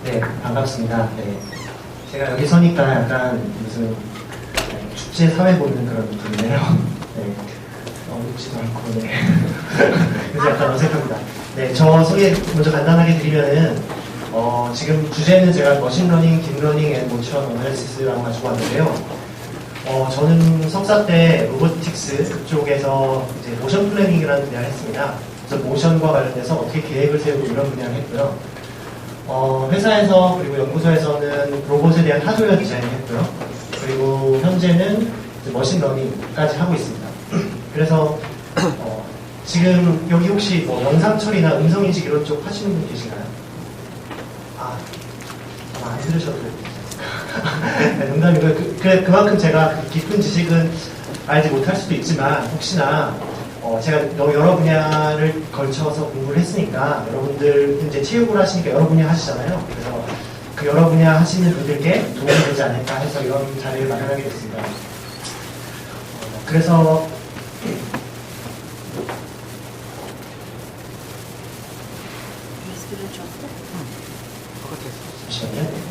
네, 반갑습니다. 네. 제가 여기 서니까 약간 무슨 축제 사회 보는 그런 느낌이네요. 네. 웃지도 않고, 네. 그래서 약간 어색합니다. 네, 저 소개 먼저 간단하게 드리면은, 지금 주제는 제가 머신러닝, 딥러닝 앤 모션 어널리시스라고 가지고 왔는데요. 저는 석사 때 로보틱스 그쪽에서 이제 모션 플래닝이라는 분야를 했습니다. 그래서 모션과 관련돼서 어떻게 계획을 세우고 이런 분야를 했고요. 회사에서 그리고 연구소에서는 로봇에 대한 하드웨어 디자인을 했고요. 그리고 현재는 머신러닝까지 하고 있습니다. 그래서 지금 여기 혹시 뭐 영상 처리나 음성인식 이런 쪽 하시는 분 계신가요? 아마 안 들으셔도 돼요. 네, 농담이고요. 그만큼 제가 깊은 지식은 알지 못할 수도 있지만 혹시나 제가 여러 분야를 걸쳐서 공부를 했으니까 여러분들 이제 체육을 하시니까 여러 분야 하시잖아요. 그래서 그 여러 분야 하시는 분들께 도움이 되지 않을까 해서 이런 자리를 마련하게 됐습니다. 그래서 잠시만요.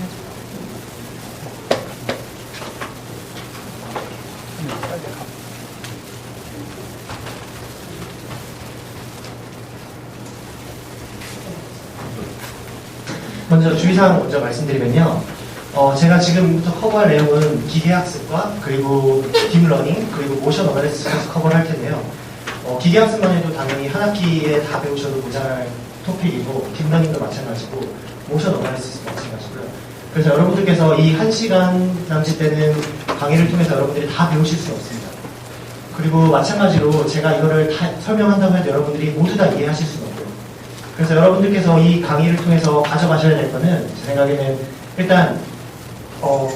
먼저 주의사항 먼저 말씀드리면요. 제가 지금부터 커버할 내용은 기계학습과 그리고 딥러닝 그리고 모션 어널리시스 커버를 할 텐데요. 기계학습만 해도 당연히 한 학기에 다 배우셔도 모자랄 토픽이고 딥러닝도 마찬가지고 모션 어널리시스도 마찬가지고요. 그래서 여러분들께서 이 1시간 남짓되는 강의를 통해서 여러분들이 다 배우실 수는 없습니다. 그리고 마찬가지로 제가 이거를 다 설명한다고 해도 여러분들이 모두 다 이해하실 수는 없고요. 그래서 여러분들께서 이 강의를 통해서 가져가셔야 될 거는 제 생각에는 일단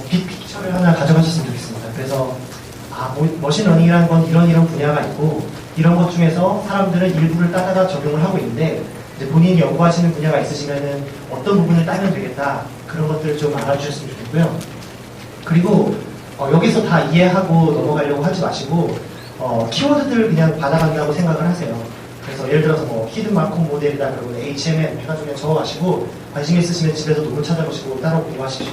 빅픽처를 하나 가져가셨으면 좋겠습니다. 그래서 머신러닝이라는 건 이런 분야가 있고 이런 것 중에서 사람들은 일부를 따다가 적용을 하고 있는데 이제 본인이 연구하시는 분야가 있으시면은 어떤 부분을 따면 되겠다 그런 것들을 좀 알아주셨으면 좋겠고요. 그리고 여기서 다 이해하고 넘어가려고 하지 마시고 키워드들을 그냥 받아간다고 생각을 하세요. 그래서 예를 들어서 뭐 히든 마크업 모델이다 그러고 HMM 해가지고 그냥 적어가시고 관심 있으시면 집에서 논문 찾아보시고 따로 공부하십시오.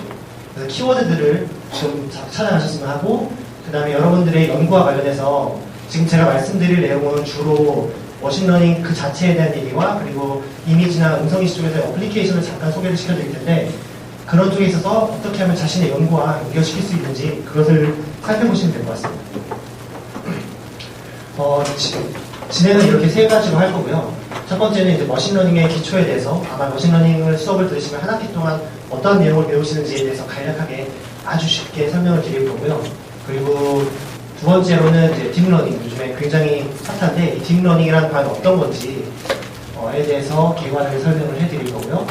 그래서 키워드들을 좀 찾아가셨으면 하고 그 다음에 여러분들의 연구와 관련해서 지금 제가 말씀드릴 내용은 주로 머신러닝 그 자체에 대한 얘기와 그리고 이미지나 음성인식 쪽에서 어플리케이션을 잠깐 소개를 시켜드릴 텐데 그런 쪽에 있어서 어떻게 하면 자신의 연구와 연결시킬 수 있는지 그것을 살펴보시면 될 것 같습니다. 진행은 이렇게 세 가지로 할 거고요. 첫 번째는 이제 머신러닝의 기초에 대해서 아마 머신러닝을 수업을 들으시면 한 학기 동안 어떤 내용을 배우시는지에 대해서 간략하게 아주 쉽게 설명을 드릴 거고요. 그리고 두 번째로는 이제 딥러닝, 요즘에 굉장히 핫한데 이 딥러닝이란 과연 어떤 건지에 대해서 개괄하게 설명을 해드릴 거고요.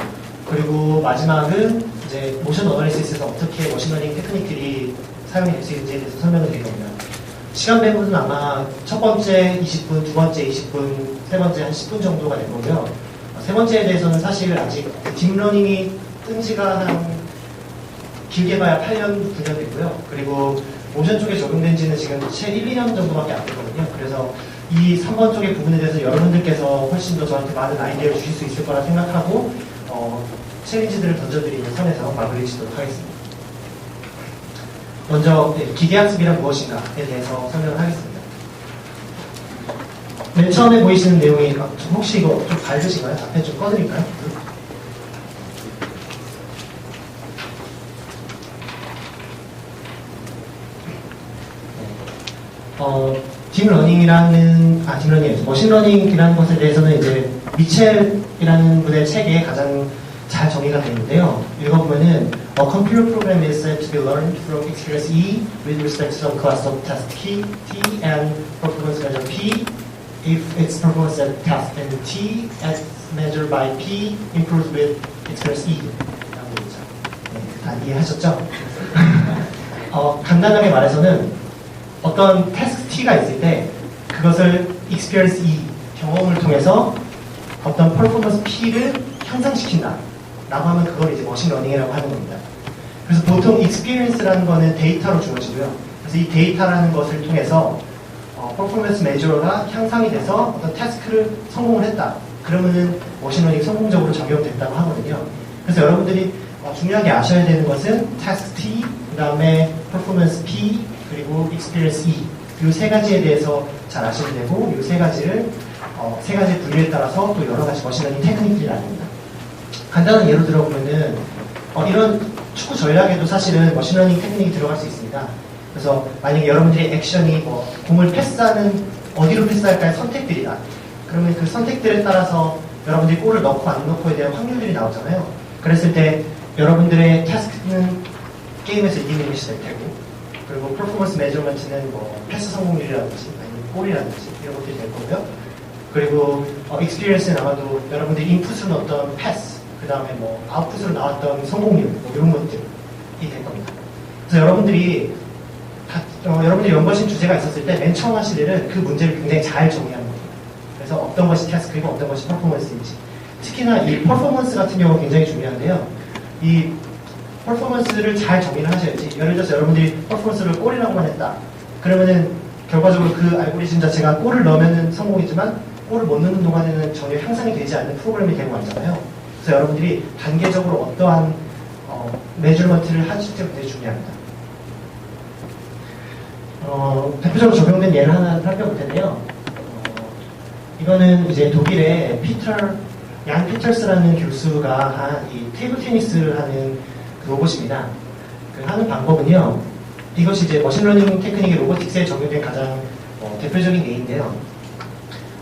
그리고 마지막은 이제 모션 어널리시스에서 어떻게 머신러닝 테크닉들이 사용이 될 수 있는지에 대해서 설명을 드릴 겁니다. 시간 배분은 아마 첫 번째 20분, 두 번째 20분, 세 번째 한 10분 정도가 될 거고요. 세 번째에 대해서는 사실 아직 딥러닝이 뜬 지가 한 길게 봐야 8년, 9년 됐고요. 그리고 모션 쪽에 적용된 지는 지금 채 1, 2년 정도밖에 안 됐거든요. 그래서 이 3번 쪽의 부분에 대해서 여러분들께서 훨씬 더 저한테 많은 아이디어를 주실 수 있을 거라 생각하고 챌린지들을 던져드리는 선에서 마무리 짓도록 하겠습니다. 먼저 기계학습이란 무엇인가에 대해서 설명을 하겠습니다. 맨 처음에 보이시는 내용이 혹시 이거 좀 밝으신가요? 앞에 좀 꺼드릴까요? 머신러닝이라는 것에 대해서는 이제 미첼이라는 분의 책에 가장 잘 정의가 되어 있는데요. 읽어보면은 A computer program is said to be learned from experience E with respect to some class of task T and performance measure P if its performance at task and T as measured by P improves with experience E 라고 있죠. 네, 다 이해하셨죠? 간단하게 말해서는 어떤 태스크 T가 있을 때 그것을 experience E, 경험을 통해서 어떤 performance P를 향상시킨다 라고 하면 그걸 이제 머신러닝이라고 하는 겁니다. 그래서 보통 experience라는 거는 데이터로 주어지고요. 그래서 이 데이터라는 것을 통해서 퍼포먼스 메저가 향상이 돼서 어떤 태스크를 성공을 했다. 그러면은 머신러닝이 성공적으로 적용됐다고 하거든요. 그래서 여러분들이 중요하게 아셔야 되는 것은 task T, 그 다음에 performance P, 그리고 experience E. 이 세 가지에 대해서 잘 아시면 되고, 이 세 가지를, 세 가지 분류에 따라서 또 여러 가지 머신러닝 테크닉들이 나뉩니다. 간단한 예로 들어보면은, 이런 축구 전략에도 사실은 머신러닝 테크닉이 들어갈 수 있습니다. 그래서 만약에 여러분들의 액션이 공을 패스하는, 어디로 패스할까의 선택들이다. 그러면 그 선택들에 따라서 여러분들이 골을 넣고 안 넣고에 대한 확률들이 나오잖아요. 그랬을 때 여러분들의 태스크는 게임에서 이기는 것이 될 테고, 그리고 퍼포먼스 매저먼트는 패스 성공률이라든지 아니면 골이라든지 이런 것들이 될 거고요. 그리고 익스피리언스는 아마도 여러분들이 인풋으로 넣었던 패스, 그 다음에 아웃풋으로 나왔던 성공률 이런 것들이 될 겁니다. 그래서 여러분들이 연구하신 주제가 있었을 때 맨 처음 하실 일은 그 문제를 굉장히 잘 정리하는 겁니다. 그래서 어떤 것이 태스크이고 어떤 것이 퍼포먼스인지, 특히나 이 퍼포먼스 같은 경우는 굉장히 중요한데요. 이 퍼포먼스를 잘 정의를 하셔야지. 예를 들어서 여러분들이 퍼포먼스를 골이라고만 했다. 그러면은 결과적으로 그 알고리즘 자체가 골을 넣으면 성공이지만 골을 못 넣는 동안에는 전혀 향상이 되지 않는 프로그램이 되고 말잖아요. 그래서 여러분들이 단계적으로 어떠한 메저먼트를 하실지 굉장히 중요합니다. 대표적으로 적용된 예를 하나 살펴볼 텐데요. 이거는 이제 독일의 양 피터스라는 교수가 한 이 테이블 테니스를 하는 그 로봇입니다. 그 하는 방법은요, 이것이 이제 머신러닝 테크닉의 로보틱스에 적용된 가장 대표적인 예인데요.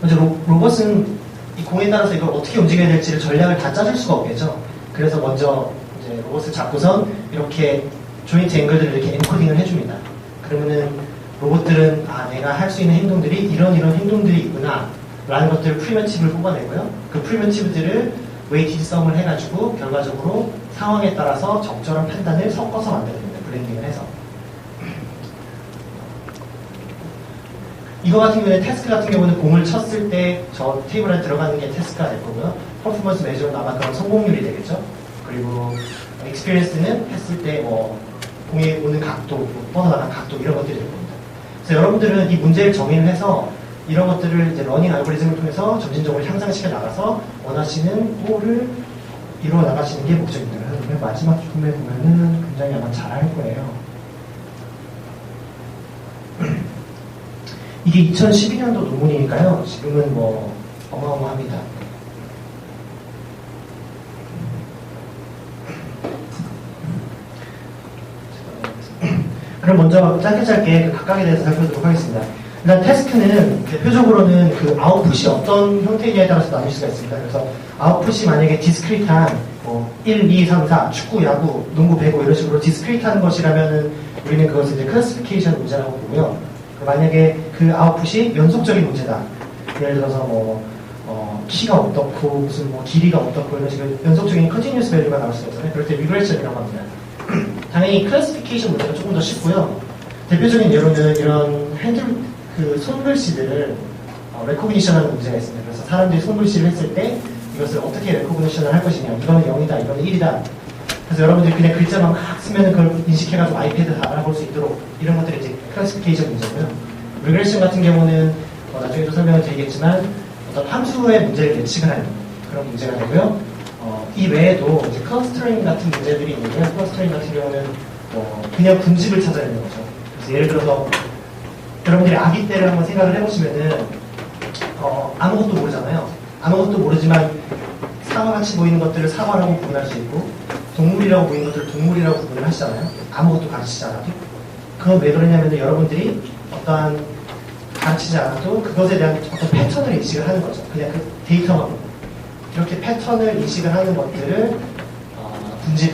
먼저 로봇은 이 공에 따라서 이걸 어떻게 움직여야 될지를 전략을 다 짜줄 수가 없겠죠. 그래서 먼저 이제 로봇을 잡고선 이렇게 조인트 앵글들을 이렇게 엔코딩을 해줍니다. 그러면은 로봇들은 내가 할 수 있는 행동들이 이런 행동들이 있구나 라는 것들을 프리멘티브를 뽑아내고요. 그 프리멘티브들을 웨이티드 썸을 해가지고 결과적으로 상황에 따라서 적절한 판단을 섞어서 만들어냅니다. 블렌딩을 해서. 이거 같은 경우에 태스크 같은 경우는 공을 쳤을 때 저 테이블 안에 들어가는 게 태스크가 될 거고요. 퍼포먼스 매저는 아마 그런 성공률이 되겠죠. 그리고 익스피리언스는 했을 때 공에 오는 각도, 뻗어나가는 각도 이런 것들이 될 겁니다. 그래서 여러분들은 이 문제를 정의를 해서 이런 것들을 이제 러닝 알고리즘을 통해서 점진적으로 향상시켜 나가서 원하시는 골을 이루어 나가시는 게 목적입니다. 그래서 마지막 부분에 보면은 굉장히 아마 잘할 거예요. 이게 2012년도 논문이니까요. 지금은 어마어마합니다. 그럼 먼저 짧게 각각에 대해서 살펴보도록 하겠습니다. 일단 태스크는 대표적으로는 그 아웃풋이 어떤 형태이냐에 따라서 나눌 수가 있습니다. 그래서 아웃풋이 만약에 디스크리트한 1, 2, 3, 4, 축구, 야구, 농구, 배구 이런 식으로 디스크리트한 것이라면은 우리는 그것을 이제 클래시피케이션 문제라고 보고요. 만약에 그 아웃풋이 연속적인 문제다. 예를 들어서 키가 어떻고 무슨 길이가 어떻고 이런 식으로 연속적인 컨티뉴어스 밸류가 나올 수가 있잖아요. 그럴 때 리그레션이라고 합니다. 당연히 클래시피케이션 문제가 조금 더 쉽고요. 대표적인 예로는 이런 손글씨들을 레코그니션하는 문제가 있습니다. 그래서 사람들이 손글씨를 했을 때 이것을 어떻게 레코그니션을 할 것이냐. 이거는 0이다, 이거는 1이다. 그래서 여러분들이 그냥 글자만 막 쓰면 그걸 인식해가지고 아이패드 다 알아볼 수 있도록 이런 것들이 이제 클래시피케이션 문제고요. 리그레션 같은 경우는 나중에도 설명을 드리겠지만 어떤 함수의 문제를 예측을 하는 그런 문제가 되고요. 이 외에도 이제 클러스터링 같은 문제들이 있는데요. 클러스터링 같은 경우는 그냥 분집을 찾아내는 거죠. 그래서 예를 들어서 여러분들이 아기 때를 한번 생각을 해보시면은 아무것도 모르잖아요. 아무것도 모르지만 사과 같이 보이는 것들을 사과라고 구분할 수 있고 동물이라고 보이는 것들을 동물이라고 구분을 하시잖아요. 아무것도 가르치지 않아도. 그건 왜 그러냐면 여러분들이 어떠한 가르치지 않아도 그것에 대한 어떤 패턴을 인식을 하는 거죠. 그냥 그 데이터만 보고. 이렇게 패턴을 인식을 하는 것들을 분집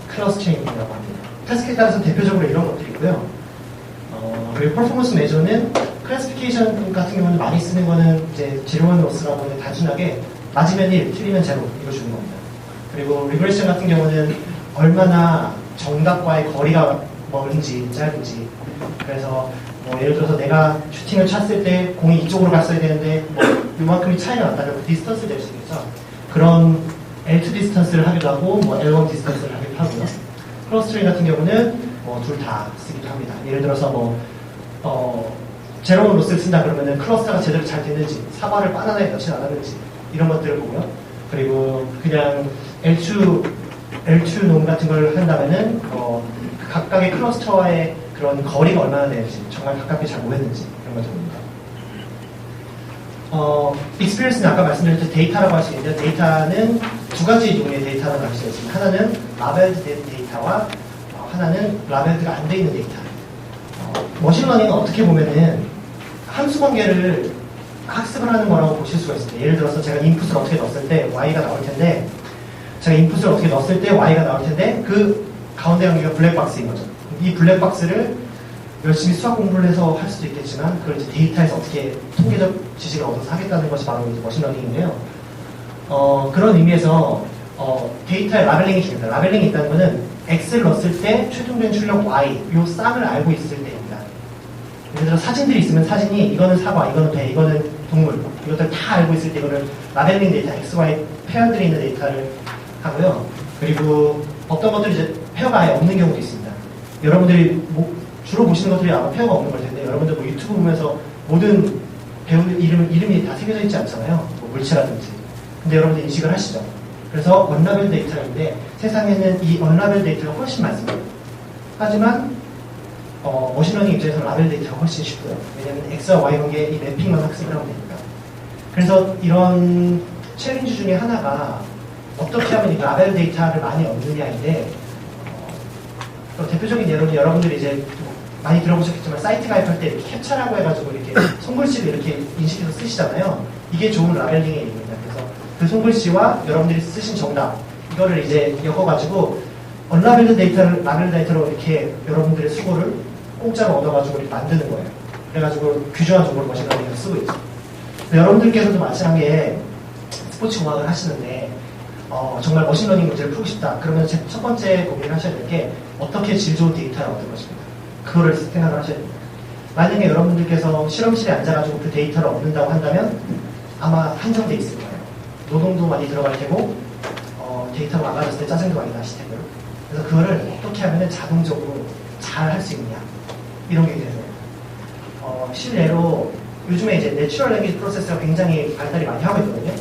클러스터링이라고 합니다. 태스크에 따라서 대표적으로 이런 것들이 있고요. 그리고 퍼포먼스 매저는 클래시피케이션 같은 경우는 많이 쓰는 거는 이제 제로원 로스라고 하는 단순하게 맞으면 1, 틀리면 0 이거 주는 겁니다. 그리고 리그레션 같은 경우는 얼마나 정답과의 거리가 멀은지 짧은지. 그래서 예를 들어서 내가 슈팅을 찼을 때 공이 이쪽으로 갔어야 되는데 요만큼이 차이가 났다면 그 디스턴스 될 수 있겠죠. 그런 L2 디스턴스를 하기도 하고 L1 디스턴스를 하기도 하고요. 클러스터링 같은 경우는 둘 다 쓰기도 합니다. 예를 들어서 제로원 로스를 쓴다 그러면은 클러스터가 제대로 잘 됐는지, 사과를 바나나에 넣지 않았는지 이런 것들을 보고요. 그리고 그냥 L2 L2 놈 같은 걸 한다면은 각각의 클러스터와의 그런 거리가 얼마나 되는지, 정말 가깝게 잘 모였는지 이런 걸 적습니다. 익스피리언스는 아까 말씀드렸듯이 데이터라고 할 수 있는데, 데이터는 두 가지 종류의 데이터라고 할 수 있습니다. 하나는 라벨드 데이터와 하나는 라벨드가 안 돼 있는 데이터. 머신러닝은 어떻게 보면은 함수 관계를 학습을 하는 거라고 보실 수가 있습니다. 예를 들어서 제가 인풋을 어떻게 넣었을 때 y가 나올 텐데, 제가 인풋을 어떻게 넣었을 때 y가 나올 텐데, 그 가운데 연기가 블랙박스인 거죠. 이 블랙박스를 열심히 수학 공부를 해서 할 수도 있겠지만, 그걸 이제 데이터에서 어떻게 통계적 지식을 얻어서 하겠다는 것이 바로 이제 머신러닝인데요. 그런 의미에서 데이터의 라벨링이 중요합니다. 라벨링이 있다는 것은 x를 넣었을 때 최종적인 출력 y, 요 쌍을 알고 있을 때입니다. 예를 들어 사진들이 있으면 사진이 이거는 사과, 이거는 배, 이거는 동물, 이것들 다 알고 있을 때 이거는 라벨링 데이터, x, y 페어들이 있는 데이터를 하고요. 그리고 어떤 것들이 이제 페어가 아예 없는 경우도 있습니다. 여러분들이 주로 보시는 것들이 아마 페어가 없는 걸 텐데, 여러분들 뭐 유튜브 보면서 모든 배우 이름이 다 새겨져 있지 않잖아요. 뭐 물체라든지. 근데 여러분들 인식을 하시죠. 그래서 언라벨 데이터인데, 세상에는 이 언라벨 데이터가 훨씬 많습니다. 하지만 머신러닝 입장에서 라벨 데이터가 훨씬 쉽고요. 왜냐하면 X와 Y 관계의 이 매핑만 학습을 하면 되니까. 그래서 이런 챌린지 중에 하나가 어떻게 하면 이 라벨 데이터를 많이 얻느냐인데, 대표적인 예로는 여러분들이 이제 많이 들어보셨겠지만 사이트 가입할 때 이렇게 캡처라고 해가지고 이렇게 손글씨를 이렇게 인식해서 쓰시잖아요. 이게 좋은 라벨링의 일입니다. 그래서 그 손글씨와 여러분들이 쓰신 정답, 이거를 이제 엮어가지고 언라벨드 데이터를 라벨 데이터로 이렇게 여러분들의 수고를 공짜로 얻어가지고 이렇게 만드는 거예요. 그래가지고 규정한 정보를 머신러닝을 쓰고 있죠. 여러분들께서도 마찬가지에 스포츠 공학을 하시는데 정말 머신러닝 문제를 풀고 싶다. 그러면 첫 번째 고민을 하셔야 될 게 어떻게 질 좋은 데이터를 얻을 것입니다. 그거를 생각을 하셔야 됩니다. 만약에 여러분들께서 실험실에 앉아가지고 그 데이터를 얻는다고 한다면 아마 한정돼 있을 거예요. 노동도 많이 들어갈 테고 데이터가 많아졌을 때 짜증도 많이 나실 테고요. 그래서 그거를 어떻게 하면 자동적으로 잘 할 수 있느냐, 이런 게 되는 거예요. 실례로 요즘에 이제 내추럴 랭귀지 프로세스가 굉장히 발달이 많이 하고 있거든요.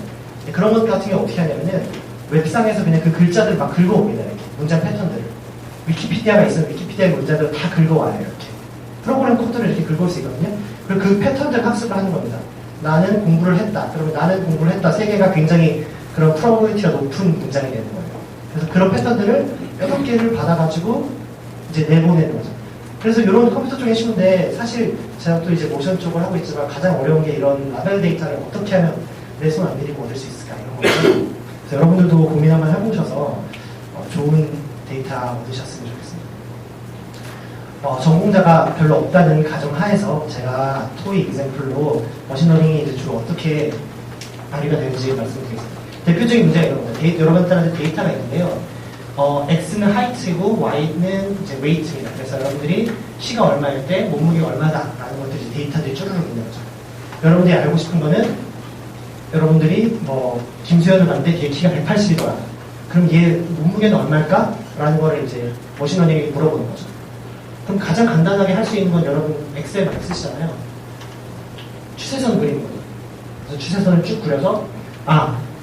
그런 것 같은 경우 어떻게 하냐면은 웹상에서 그냥 그 글자들 막 긁어옵니다. 이렇게 문장 패턴들을. 위키피디아가 있으면 위키피디아의 문장들을 다 긁어와요. 이렇게 프로그램 코드를 이렇게 긁어올 수 있거든요. 그리고 그 패턴들 학습을 하는 겁니다. 나는 공부를 했다. 그러면 나는 공부를 했다. 세 개가 굉장히 그런 프로버비티가 높은 문장이 되는 거예요. 그래서 그런 패턴들을 6개를 받아가지고 이제 내보내는 거죠. 그래서 이런 컴퓨터 쪽이 쉬운데, 사실 제가 또 이제 모션 쪽을 하고 있지만 가장 어려운 게 이런 라벨 데이터를 어떻게 하면 내 손 안 들이고 얻을 수 있을까, 이런 거죠. 그래서 여러분들도 고민 한번 해보셔서 좋은 데이터 얻으셨으면 좋겠습니다. 전공자가 별로 없다는 가정하에서 제가 토익 example로 머신러닝이 이제 주로 어떻게 발휘가 되는지 말씀드리겠습니다. 대표적인 문제가 이런 겁니다. 여러분들한테 데이터가 있는데요. X는 하이트이고 Y는 이제 웨이트입니다. 그래서 여러분들이 키가 얼마일 때 몸무게가 얼마다라는 것들이 데이터들이 쭈르륵 있는 거죠. 여러분들이 알고 싶은 거는, 여러분들이 김수현을 봤는데 얘 키가 180이더라. 그럼 얘 몸무게는 얼마일까? 라는 거를 이제 머신러닝이 물어보는 거죠. 그럼 가장 간단하게 할 수 있는 건 여러분 엑셀 많이 쓰시잖아요. 추세선 그리는 거죠. 그래서 추세선을 쭉 그려서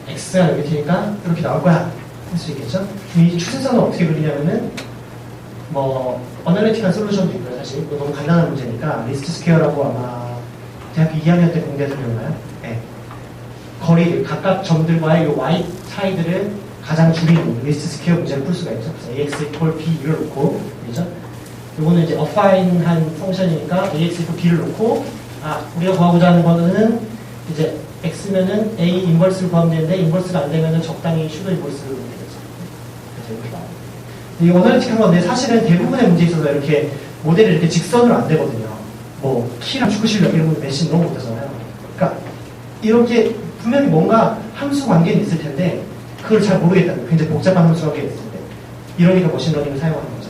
X가 여기 테니까 이렇게 나올 거야 할 수 있겠죠? 이 추세선을 어떻게 그리냐면은 어널리틱한 솔루션도 있고요. 사실 이거 너무 간단한 문제니까 리스트 스퀘어라고 아마 대학교 2학년 때 공대에서 배웠나요? 네. 거리 각각 점들과의 이 y 차이들을 가장 줄이는 리스트 스퀘어 문제를 풀 수가 있죠. 그래서 ax equal b를 놓고, 그죠? 이거는 이제 affine한 펑션이니까 ax equal b를 놓고, 우리가 구하고자 하는 거는 이제 x면은 a 인버스를 구하면 되는데, 인버스가 안 되면은 적당히 슈도 인버스를 놓게 되죠. 그래서 이렇게 나와요. 이 어널리틱한 건데, 사실은 대부분의 문제에 있어서 이렇게 모델이 이렇게 직선으로 안 되거든요. 키랑 축구 실력 이런 건 메신 너무 못하잖아요. 그러니까 이렇게 분명히 뭔가 함수 관계는 있을 텐데 그걸 잘 모르겠다는 거예요. 굉장히 복잡한 함수 관계가 있을 때. 이러니까 머신러닝을 사용하는 거죠.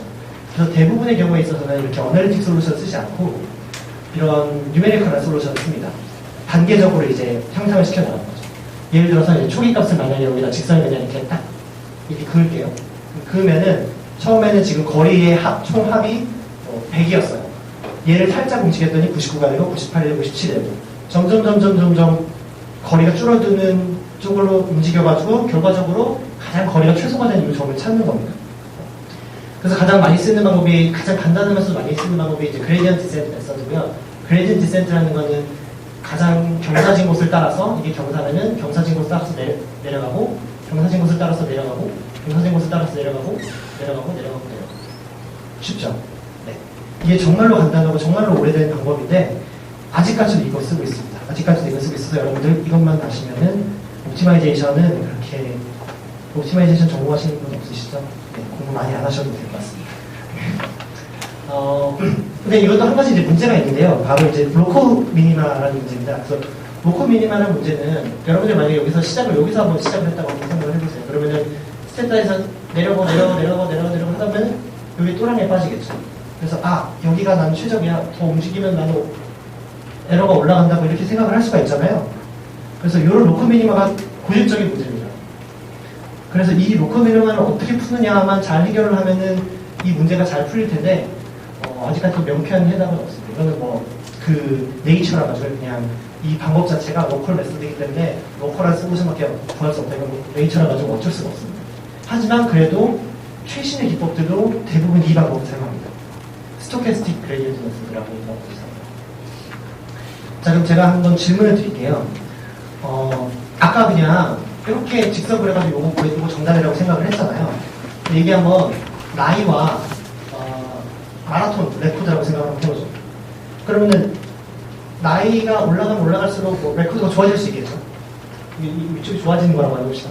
그래서 대부분의 경우에 있어서는 이렇게 어널리틱 솔루션을 쓰지 않고 이런 뉴메리컬한 솔루션을 씁니다. 단계적으로 이제 형상을 시켜나가는 거죠. 예를 들어서 이제 초기 값을 만약에 여기다 직선을 그냥 이렇게 딱 이렇게 그을게요. 그으면은 처음에는 지금 거리의 총합이 100이었어요. 얘를 살짝 움직였더니 99가 되고 98이 되고 97이 되고 점점 거리가 줄어드는 쪽으로 움직여가지고 결과적으로 가장 거리가 최소가 되는 이 점을 찾는 겁니다. 그래서 가장 많이 쓰는 방법이, 가장 간단하면서도 많이 쓰는 방법이 이제 그레디언트 디센트 메서드고요. 그레디언트 디센트라는 거는 가장 경사진 곳을 따라서, 이게 경사면은 경사진 곳을 따라서 내려가고, 경사진 곳을 따라서 내려가고, 경사진 곳을 따라서 내려가고, 내려가고. 쉽죠? 네. 이게 정말로 간단하고 정말로 오래된 방법인데, 아직까지도 이거 쓰고 있습니다. 아직까지도 이거 쓰고 있어서 여러분들 이것만 아시면은, 옵티마이제이션은 그렇게, 옵티마이제이션 전공하시는 분 없으시죠? 네, 공부 많이 안 하셔도 될 것 같습니다. 근데 이것도 한 가지 이제 문제가 있는데요. 바로 이제 로컬 미니마라는 문제입니다. 그래서 로컬 미니마라는 문제는 여러분들 만약에 여기서 한번 시작을 했다고 한번 생각을 해보세요. 그러면은 스탠다에서 내려가고 하다 보면 여기 또랑에 빠지겠죠. 그래서 여기가 난 최적이야. 더 움직이면 나는 에러가 올라간다고 이렇게 생각을 할 수가 있잖아요. 그래서 이런 로컬 미니마가 고질적인 문제입니다. 그래서 이 로컬 미니마를 어떻게 푸느냐만 잘 해결을 하면은 이 문제가 잘 풀릴 텐데, 아직까지 명쾌한 해답은 없습니다. 이거는 네이처라 가지고 그냥 이 방법 자체가 로컬 메소드이기 때문에 로컬한 솔루션밖에 구할 수 없다. 이건 네이처라 가지고 어쩔 수가 없습니다. 하지만 그래도 최신의 기법들도 대부분 이 방법을 사용합니다. 스토캐스틱 그레디언트 메소드라고 이 방법을 사용합니다. 자, 그럼 제가 한번 질문을 드릴게요. 아까 그냥 이렇게 직선을 해가지고 이거 정답이라고 생각을 했잖아요. 근데 이게 한번 나이와 마라톤 레코드라고 생각을 한번 해보죠. 그러면은 나이가 올라가면 올라갈수록 레코드가 좋아질 수 있겠죠. 이쪽이 좋아지는 거라고 해봅시다.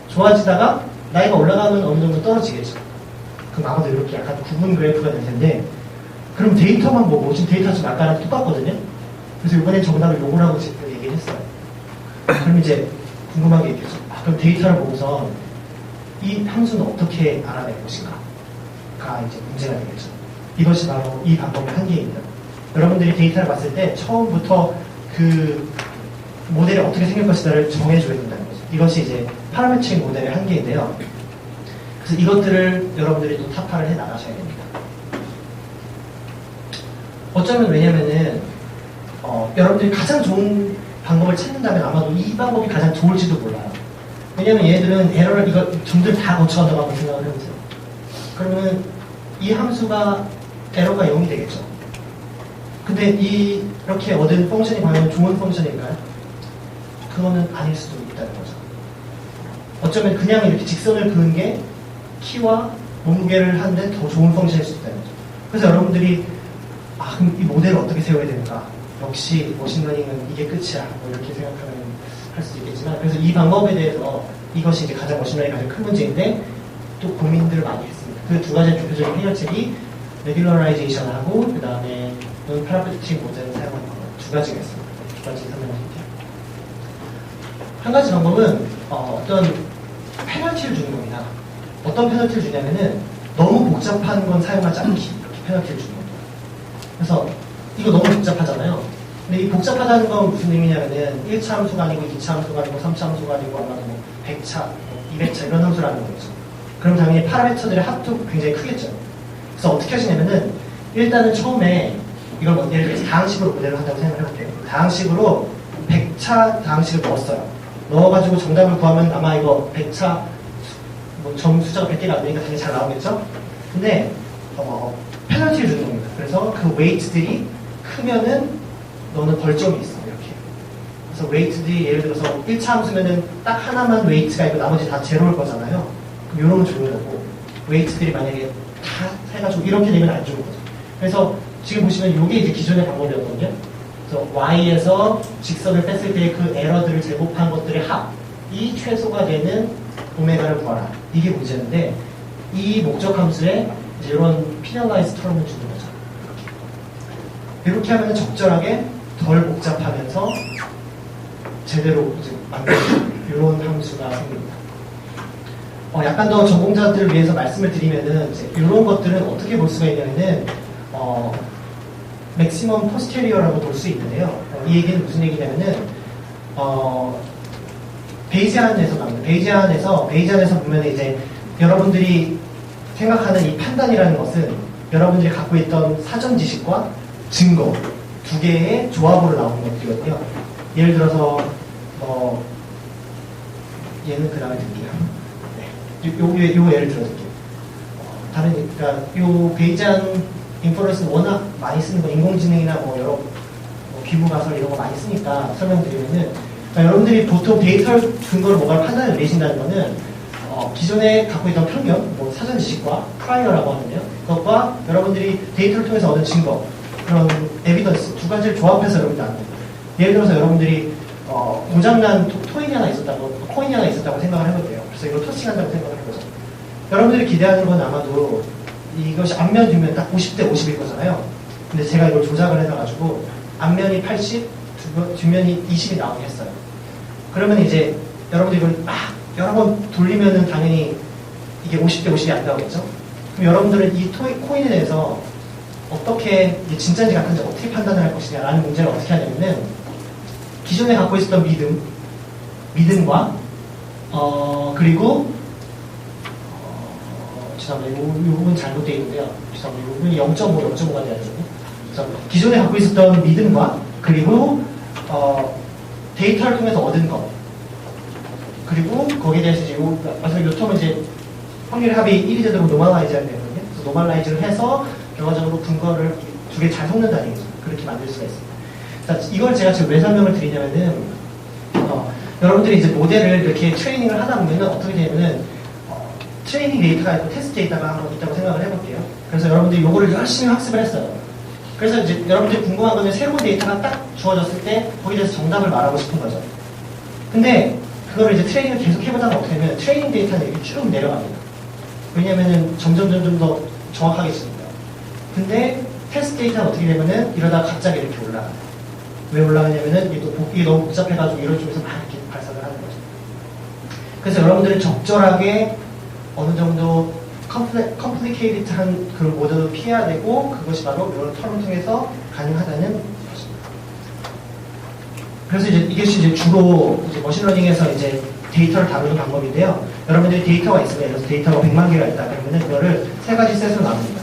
좋아지다가 나이가 올라가면 어느 정도 떨어지겠죠. 그럼 아마도 이렇게 약간 구분 그래프가 될 텐데, 그럼 데이터만 보고, 지금 데이터 지금 아까랑 똑같거든요. 그래서 이번엔 정답을 요거라고 지금 얘기를 했어요. 그럼 이제 궁금한 게 있겠죠. 그럼 데이터를 보고서 이 함수는 어떻게 알아낼 것인가? 가 이제 문제가 되겠죠. 이것이 바로 이 방법의 한계입니다. 여러분들이 데이터를 봤을 때 처음부터 그 모델이 어떻게 생길 것이다를 정해줘야 된다는 거죠. 이것이 이제 파라메트릭 모델의 한계인데요. 그래서 이것들을 여러분들이 또 타파를 해 나가셔야 됩니다. 어쩌면 왜냐면은 여러분들이 가장 좋은 방법을 찾는다면 아마도 이 방법이 가장 좋을지도 몰라요. 왜냐면 얘들은 에러를 이거 점들 다 거쳐간다고 한번 생각을 해보세요. 그러면 이 함수가 에러가 0이 되겠죠. 근데 이렇게 얻은 펑션이 과연 좋은 펑션일까요? 그거는 아닐 수도 있다는 거죠. 어쩌면 그냥 이렇게 직선을 그은 게 키와 몸무게를 하는데 더 좋은 펑션일 수도 있다는 거죠. 그래서 여러분들이 그럼 이 모델을 어떻게 세워야 되는가? 역시 머신러닝은 이게 끝이야. 뭐 이렇게 생각하면 할 수도 있겠지만, 그래서 이 방법에 대해서 이것이 이제 가장 머신러닝이 가장 큰 문제인데 또 고민들을 많이 했습니다. 그 두 가지의 대표적인 해결책이 레귤러라이제이션하고 그 다음에 파라메트릭 모델을 사용하는 거 두 가지가 있습니다. 두 가지 설명드릴게요. 한 가지 방법은 어떤 페널티를 주는 겁니다. 어떤 페널티를 주냐면은 너무 복잡한 건 사용하지 않기, 이렇게 페널티를 주는 겁니다. 그래서 이거 너무 복잡하잖아요. 근데 이 복잡하다는 건 무슨 의미냐면은 1차 함수가 아니고 2차 함수가 아니고 3차 함수가 아니고 아마도 100차, 200차 이런 함수라는 거죠. 그럼 당연히 파라미터들의 합도 굉장히 크겠죠. 그래서 어떻게 하시냐면은 일단은 처음에 이걸 예를 들어서 다항식으로 모델을 한다고 생각을 해볼게요. 다항식으로 100차 다항식을 넣었어요. 넣어가지고 정답을 구하면 아마 이거 100차 점 숫자가 100개가 안 되니까 당연히 잘 나오겠죠. 근데 페널티를 주는 겁니다. 그래서 그 웨이트들이 크면은 너는 벌점이 있어, 이렇게. 그래서 웨이트들이 예를 들어서 1차 함수면은 딱 하나만 웨이트가 있고 나머지 다 제로일 거잖아요. 그럼 이런 건 좋은 거고, 웨이트들이 만약에 다 해가지고 이렇게 되면 안 좋은 거죠. 그래서 지금 보시면 이게 이제 기존의 방법이었거든요. 그래서 y에서 직선을 뺐을 때 그 에러들을 제곱한 것들의 합이 최소가 되는 오메가를 구하라. 이게 문제인데, 이 목적 함수에 이제 이런 피널라이즈 텀을 주는 거죠. 이렇게 하면 적절하게 덜 복잡하면서 제대로 이제 만들어지는 이런 함수가 생깁니다. 약간 더 전공자들을 위해서 말씀을 드리면은 이제 이런 것들은 어떻게 볼 수가 있냐면은 맥시멈 포스테리어라고 볼 수 있는데요. 이 얘기는 무슨 얘기냐면은 베이지안에서 나옵니다. 베이지안에서 보면 이제 여러분들이 생각하는 이 판단이라는 것은 여러분들이 갖고 있던 사전 지식과 증거 두 개의 조합으로 나오는 것들이거든요. 예를 들어서 얘는 그 다음에 드릴게요. 요 예를 들어줄게요. 그러니까 요 베이지안 인퍼런스는 워낙 많이 쓰는 거, 인공지능이나 뭐 여러 기부 가설 이런 거 많이 쓰니까 설명드리면은, 그러니까 여러분들이 보통 데이터를 근거로 뭔가를 판단을 내신다는 거는 기존에 갖고 있던 편견, 뭐 사전 지식과 프라이어라고 하는데요. 그것과 여러분들이 데이터를 통해서 얻은 증거, 그런 에비던스 두 가지를 조합해서 여러분들 아는 거예요. 예를 들어서 여러분들이 고장난 코인이 하나 있었다고 생각을 해볼게요. 그래서 이걸 터칭한다고 생각을 해보죠. 여러분들이 기대하는 건 아마도 이것이 앞면 뒷면 딱 50대 50일 거잖아요. 근데 제가 이걸 조작을 해놔가지고 앞면이 80, 뒷면이 20이 나오게 했어요. 그러면 이제 여러분들이 이걸 막 여러 번 돌리면은 당연히 이게 50대 50이 안 나오겠죠? 그럼 여러분들은 이 코인에 대해서 어떻게 이게 진짜인지 가짜인지 어떻게 판단을 할 것이냐라는 문제를 어떻게 하냐면은 기존에 갖고 있었던 믿음과 그리고 죄송합니다. 이 부분 잘못되어 있는데요. 죄송합니다. 이 부분이 0.5가 돼야 되거든요. 기존에 갖고 있었던 믿음과 그리고 데이터를 통해서 얻은 것 그리고 거기에 대해서 이제 요 텀은 이제 확률 합이 1이 되도록 노멀라이즈 하는 거거든요. 그래서 노멀라이즈를 해서 결과적으로 근거를 두 개 잘 섞는다는 얘기죠. 그렇게 만들 수가 있습니다. 자, 이걸 제가 지금 왜 설명을 드리냐면은 여러분들이 이제 모델을 이렇게 트레이닝을 하다 보면은 어떻게 되냐면은 트레이닝 데이터가 있고 테스트 데이터가 한번 있다고 생각을 해볼게요. 그래서 여러분들이 요거를 열심히 학습을 했어요. 그래서 이제 여러분들이 궁금한 거는 새로운 데이터가 딱 주어졌을 때 거기에 대해서 정답을 말하고 싶은 거죠. 근데 그거를 이제 트레이닝을 계속 해보다가 어떻게 되면 트레이닝 데이터는 이렇게 쭉 내려갑니다. 왜냐면은 점점 더 정확하게집니다. 근데 테스트 데이터는 어떻게 되면은 이러다가 갑자기 이렇게 올라가요. 왜 올라가냐면은 이게 너무 복잡해가지고 이런 쪽에서 막 이렇게 발사를 하는 거죠. 그래서 여러분들은 적절하게 어느 정도 컴플리케이티한 그 모드를 피해야 되고 그것이 바로 이런 텀을 통해서 가능하다는 것입니다. 그래서 이것이 이제 주로 이제 머신러닝에서 이제 데이터를 다루는 방법인데요. 여러분들이 데이터가 있으면 예를 들어서 데이터가 100만 개가 있다 그러면은 그거를 세 가지 셋으로 나눕니다.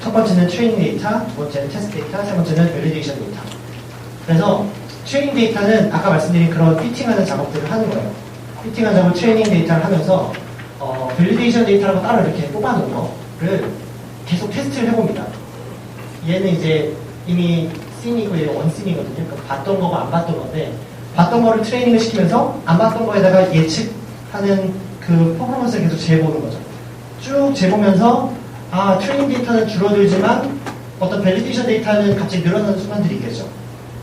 첫 번째는 트레이닝 데이터, 두 번째는 테스트 데이터, 세 번째는 밸리데이션 데이터. 그래서 트레이닝 데이터는 아까 말씀드린 그런 피팅하는 작업들을 하는 거예요. 피팅하는 작업을 트레이닝 데이터를 하면서 밸리데이션 데이터라고 따로 이렇게 뽑아놓은 거를 계속 테스트를 해봅니다. 얘는 이제 이미 씬이고 얘는 원씬이거든요. 그러니까 봤던 거가 안 봤던 건데 봤던 거를 트레이닝을 시키면서 안 봤던 거에다가 예측하는 그 퍼포먼스를 계속 재보는 거죠. 쭉 재보면서 트레이닝 데이터는 줄어들지만 어떤 밸리데이션 데이터는 갑자기 늘어나는 순간들이 있겠죠.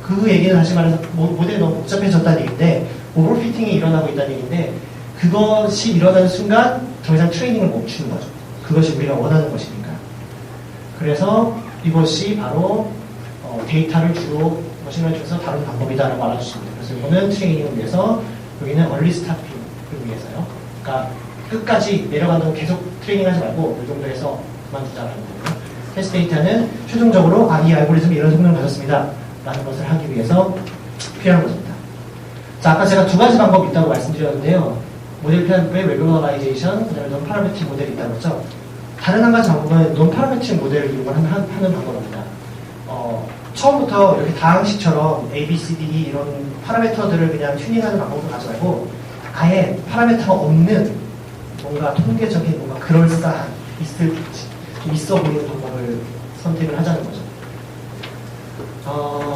그 얘기는 다시 말해서 모델이 너무 복잡해졌다는 얘기인데 오버피팅이 일어나고 있다는 얘기인데 그것이 일어나는 순간 더 이상 트레이닝을 멈추는 거죠. 그것이 우리가 원하는 것이니까. 그래서 이것이 바로 데이터를 주로 머신러닝 중에서 다루는 방법이다라고 알아주십니다. 그래서 이거는 트레이닝을 위해서 여기는 얼리 스타핑을 위해서요. 그러니까 끝까지 내려간다고 계속 트레이닝하지 말고 이 정도에서 그만두자라는 거예요. 테스트 데이터는 최종적으로 이 알고리즘이 이런 성능을 가졌습니다. 라는 것을 하기 위해서 필요한 것입니다. 자, 아까 제가 두 가지 방법이 있다고 말씀드렸는데요. 모델 편집의 레귤러라이제이션, 그다음에 논 파라메트릭 모델이 있다고 했죠. 다른 한 가지 방법은 논 파라메트릭 모델을 이용하는 방법입니다. 처음부터 이렇게 다항식처럼 A, B, C, D, E 이런 파라메터들을 그냥 튜닝하는 방법을 가지 말고 아예 파라메터가 없는 뭔가 통계적인 뭔가 그럴싸한 있어 보이는 방법을 선택을 하자는 거죠.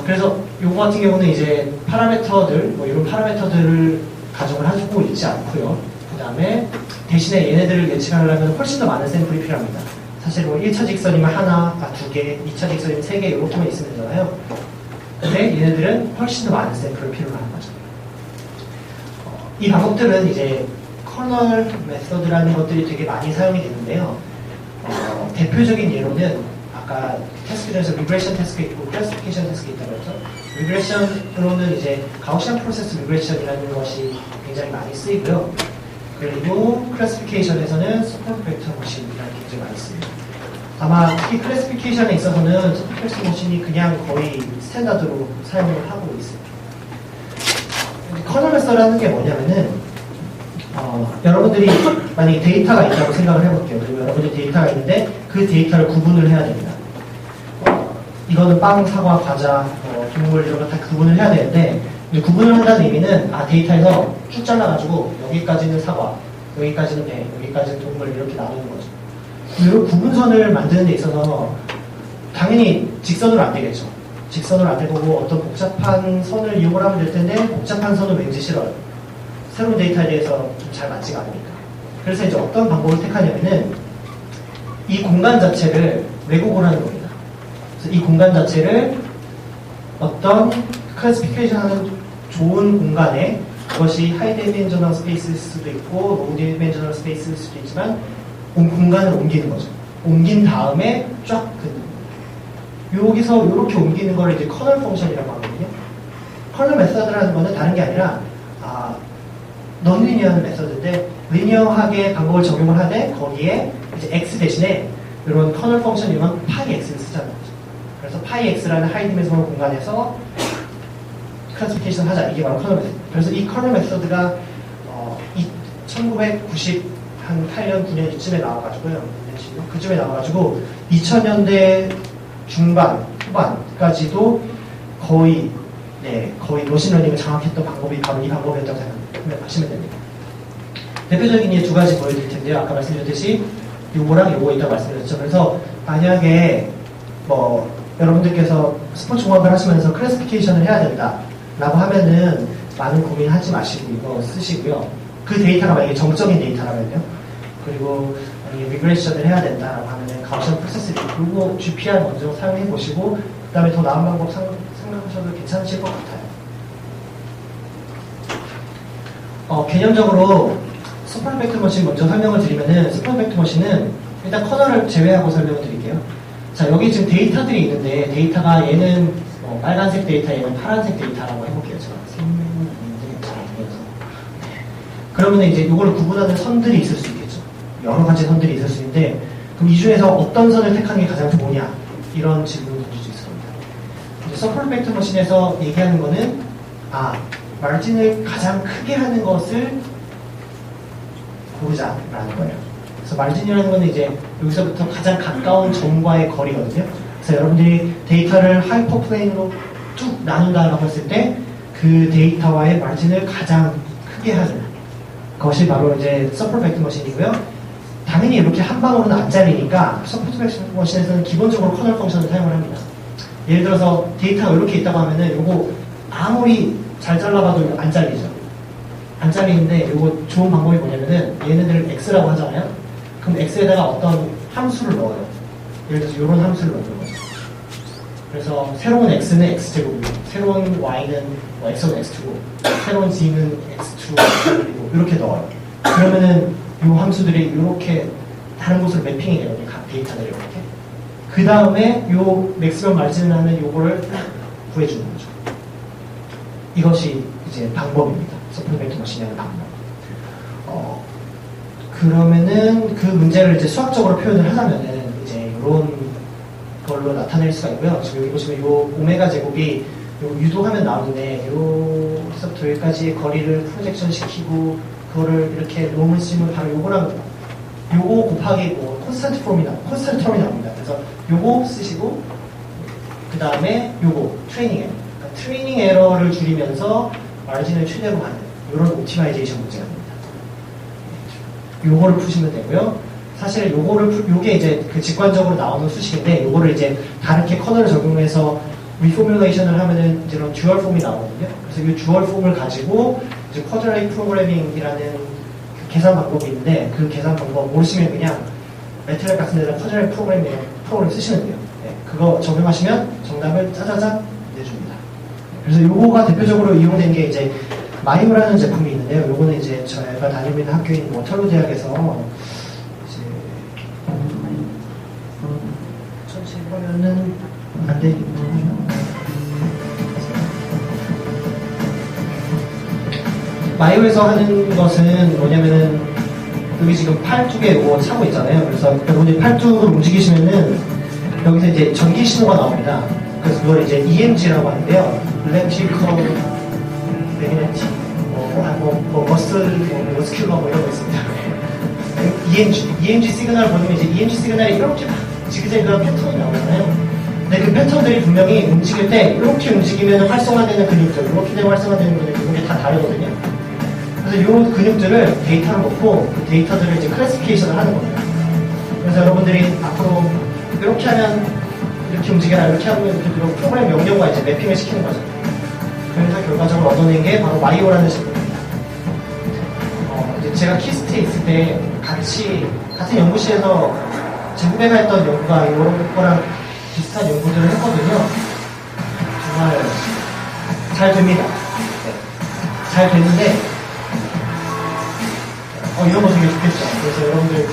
그래서 요거 같은 경우는 이제 파라메터들, 이런 파라메터들을 가정을 하고 있지 않고요. 그 다음에 대신에 얘네들을 예측하려면 훨씬 더 많은 샘플이 필요합니다. 사실 1차 직선이면 하나, 두 개, 2차 직선이면 3개 이렇게만 있으면 되잖아요. 근데 얘네들은 훨씬 더 많은 샘플을 필요로 하는 거죠. 이 방법들은 이제 커널 메서드라는 것들이 되게 많이 사용이 되는데요. 대표적인 예로는 아까 테스트 중에서 리그레션 테스트가 있고 클래시피케이션 테스트가 있다고 했죠. 리그레션으로는 이제 가우시안 프로세스 리그레션이라는 것이 굉장히 많이 쓰이고요. 그리고 클래시피케이션에서는 서포트 벡터 머신이라는 게 굉장히 많이 쓰입니다. 아마 특히 클래시피케이션에 있어서는 서포트 벡터 머신이 그냥 거의 스탠다드로 사용을 하고 있습니다. 커널 메서드라는 게 뭐냐면은 여러분들이 만약에 데이터가 있다고 생각을 해볼게요. 그리고 여러분들이 데이터가 있는데 그 데이터를 구분을 해야 됩니다. 이거는 빵, 사과, 과자, 동물 이런 거 다 구분을 해야 되는데 구분을 한다는 의미는 데이터에서 쭉 잘라가지고 여기까지는 사과, 여기까지는 배, 여기까지는 동물 이렇게 나누는 거죠. 이 구분선을 만드는 데 있어서 당연히 직선으로 안 되겠죠. 직선으로 안 되고 어떤 복잡한 선을 이용을 하면 될 텐데 복잡한 선은 왠지 싫어요. 새로운 데이터에 대해서 좀 잘 맞지가 않으니까. 그래서 이제 어떤 방법을 택하냐면은 이 공간 자체를 왜곡을 하는 겁니다. 그래서 이 공간 자체를 어떤 클래시피케이션 하는 좋은 공간에 그것이 하이 디멘셔널 스페이스일 수도 있고 로우 디멘셔널 스페이스일 수도 있지만 공간을 옮기는 거죠. 옮긴 다음에 쫙 여기서 이렇게 옮기는 거를 이제 커널 펑션이라고 하거든요. 커널 메서드라는 거는 다른 게 아니라 넌리니어한 메서드인데 리니어하게 방법을 적용을 하되 거기에 이제 x 대신에 이런 커널 펑션이면 파이 x를 쓰자는 거죠. 그래서 파이 x라는 하이 디멘셔널 공간에서 클래시피케이션 하자. 이게 바로 커널 메서드. 그래서 이 커널 메서드가 1998년 9년 이쯤에 나와가지고요. 그쯤에 나와가지고 2000년대 중반, 후반까지도 거의 머신러닝을 장악했던 방법이 바로 이 방법이었다고 생각하시면 됩니다. 대표적인 예 두 가지 보여드릴 텐데요. 아까 말씀드렸듯이 요거랑 요거 있다고 말씀드렸죠. 그래서 만약에 여러분들께서 스포츠 공학을 하시면서 클래시피케이션을 해야 된다 라고 하면은 많은 고민하지 마시고 이거 쓰시고요. 그 데이터가 만약에 정적인 데이터라면요. 그리고 만약에 리그레션을 해야 된다라고 하면은 가우시안 프로세스 그리고 GPR 먼저 사용해 보시고 그 다음에 더 나은 방법 생각하셔도 괜찮으실 것 같아요. 개념적으로 스몰 벡터 머신 먼저 설명을 드리면은 스몰 벡터 머신은 일단 커널을 제외하고 설명을 드릴게요. 자, 여기 지금 데이터들이 있는데 데이터가 얘는 빨간색 데이터, 얘는 파란색 데이터라고 해볼게요. 제가 생명인데 잘 안 보여서. 그러면 이제 이걸 구분하는 선들이 있을 수 있겠죠. 여러 가지 선들이 있을 수 있는데 그럼 이 중에서 어떤 선을 택하는 게 가장 좋으냐 이런 질문을 던질 수 있을 겁니다. 서플 벡터 머신에서 얘기하는 거는 마진을 가장 크게 하는 것을 고르자라는 거예요. 그래서 마진이라는 거는 이제 여기서부터 가장 가까운 점과의 거리거든요. 그래서 여러분들이 데이터를 하이퍼 플레인으로 쭉 나눈다라고 했을 때 그 데이터와의 마진을 가장 크게 하는 것이 바로 이제 서플 벡터 머신이고요. 당연히 이렇게 한 방으로는 안 잘리니까 서플 벡터 머신에서는 기본적으로 커널 펑션을 사용을 합니다. 예를 들어서 데이터가 이렇게 있다고 하면은 이거 아무리 잘 잘라봐도 안 잘리죠. 안 잘리는데 이거 좋은 방법이 뭐냐면은 얘네들을 x라고 하잖아요. 그럼 x에다가 어떤 함수를 넣어요. 예를 들어서 이런 함수를 넣는 거죠. 그래서 새로운 x는 x제곱이고 새로운 y는 x는 x2고 새로운 z는 x2 이렇게 넣어요. 그러면은 이 함수들이 이렇게 다른 곳으로 매핑이 되거든요. 각 데이터들이 이렇게. 그 다음에 이 맥시멈 마진을 하는 요거를 구해주는 거죠. 이것이 이제 방법입니다. 서플 벡터 머신이 하는 방법. 그러면은 그 문제를 이제 수학적으로 표현을 하자면은 이제 이런 걸로 나타낼 수가 있고요. 지금 여기 보시면 요 오메가 제곱이 요 유도하면 나오는데 여기서부터 여기까지 거리를 프로젝션 시키고 그거를 이렇게 놈을 쓰면 바로 요거랑 요거 곱하기 콘스턴트 텀이 나옵니다. 그래서 요거 쓰시고 그 다음에 요거 트레이닝 에러. 그러니까 트레이닝 에러를 줄이면서 마진을 최대로 하는 이런 옵티마이제이션 문제가 됩니다. 요거를 푸시면 되고요. 사실 요게 이제 그 직관적으로 나오는 수식인데 요거를 이제 다르게 커널을 적용해서 리포뮬레이션을 하면은 이제 이런 듀얼 폼이 나오거든요. 그래서 이 듀얼 폼을 가지고 이제 쿼드라틱 프로그래밍이라는 그 계산 방법이 있는데 그 계산 방법 모르시면 그냥 매트랩 같은 데다 쿼드라틱 프로그램 쓰시면 돼요. 네, 그거 적용하시면 정답을 짜자잔 내줍니다. 그래서 요거가 대표적으로 이용된 게 이제 마이오라는 제품이 있는데요. 요거는 이제 저희가 다니고 있는 학교인 워털루 대학에서 이제 천천히 보면은 안 되겠네요. 마이오에서 하는 것은 뭐냐면은 여기 지금 팔뚝에 요거 차고 있잖아요. 그래서 여러분이 팔뚝을 움직이시면은 여기서 이제 전기 신호가 나옵니다. 그래서 그걸 이제 EMG라고 하는데요. Electrical Magnetic, 머스큘러 이런 거 있습니다. EMG 시그널을 보면 이제 EMG 시그널이 이렇게 지그재그한 패턴이 나오잖아요. 근데 그 패턴들이 분명히 움직일 때 이렇게 움직이면 활성화되는 근육들, 이렇게 되면 활성화되는 근육들, 이게 다 다르거든요. 그래서 이 근육들을 데이터로 놓고 그 데이터들을 이제 클래시피케이션을 하는 겁니다. 그래서 여러분들이 앞으로 이렇게 하면 이렇게 움직여라, 이렇게 하면 이렇게 그리고 프로그램 명령과 이제 매핑을 시키는 거죠. 그래서 결과적으로 얻어낸 게 바로 YO라는 식입니다. 이제 제가 키스트에 있을 때 같은 연구실에서 제 후배가 했던 연구가 이런 거랑 비슷한 연구들을 했거든요. 정말 잘 됩니다. 네. 잘 됐는데 이런 거 되게 좋겠죠. 그래서 여러분들